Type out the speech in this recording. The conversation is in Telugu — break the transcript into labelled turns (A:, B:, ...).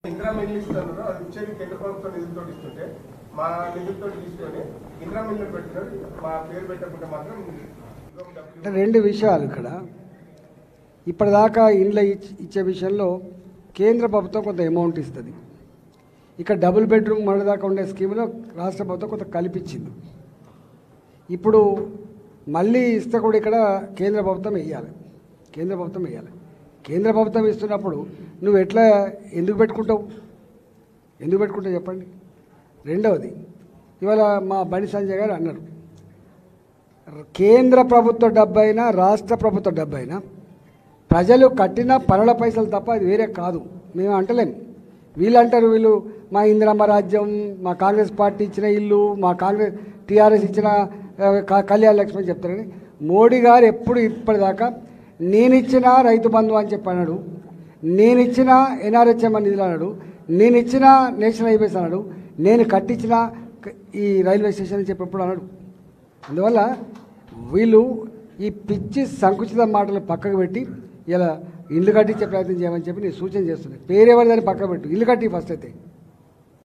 A: ఇందిరా మిల్లు ఇస్తున్నారు, అది ఇచ్చేది కేంద్ర ప్రభుత్వం నిధులతో ఇస్తుంటే మా నిధులతో తీసుకొని ఇందిరా మిల్లు పెట్టినారు, మా పేరు పెట్టకుండా మాత్రం
B: రెండు విషయాలు ఇక్కడ. ఇప్పటిదాకా ఇండ్ల ఇచ్చే విషయంలో కేంద్ర ప్రభుత్వం కొంత అమౌంట్ ఇస్తుంది. ఇక్కడ డబుల్ బెడ్రూమ్ మొదటిదాకా ఉండే స్కీమ్లో రాష్ట్ర ప్రభుత్వం కొంత కల్పించింది. ఇప్పుడు మళ్ళీ ఇస్తే కూడా ఇక్కడ కేంద్ర ప్రభుత్వం వేయాలి. కేంద్ర ప్రభుత్వం ఇస్తున్నప్పుడు నువ్వు ఎందుకు పెట్టుకుంటావు చెప్పండి. రెండవది, ఇవాళ మా బండి సంజయ్ గారు అన్నారు, కేంద్ర ప్రభుత్వ డబ్బు అయినా రాష్ట్ర ప్రభుత్వ డబ్బు అయినా ప్రజలు కట్టిన పనుల పైసలు తప్ప అది వేరే కాదు. మేము అంటలేము. వీళ్ళు మా ఇందిరమ్మ రాజ్యం, మా కాంగ్రెస్ పార్టీ ఇచ్చిన ఇల్లు, మా టీఆర్ఎస్ ఇచ్చిన కళ్యాణ లక్ష్మి చెప్తారని. మోడీ గారు ఇప్పటిదాకా నేనిచ్చిన రైతు బంధు అని చెప్పన్నాడు, నేనిచ్చిన ఎన్ఆర్హెచ్ఎం నిధులు అన్నాడు, నేనిచ్చిన నేషనల్ హైవేస్ అన్నాడు, నేను కట్టించిన ఈ రైల్వే స్టేషన్ అని చెప్పి ఎప్పుడు అన్నాడు. అందువల్ల వీళ్ళు ఈ పిచ్చి సంకుచిత మాటలు పక్కకు పెట్టి ఇలా ఇల్లు కట్టించే ప్రయత్నం చేయమని చెప్పి నేను సూచన చేస్తున్నాను. పేరెవరిదని పక్కకు పెట్టు, ఇల్లు కట్టి ఫస్ట్ అయితే.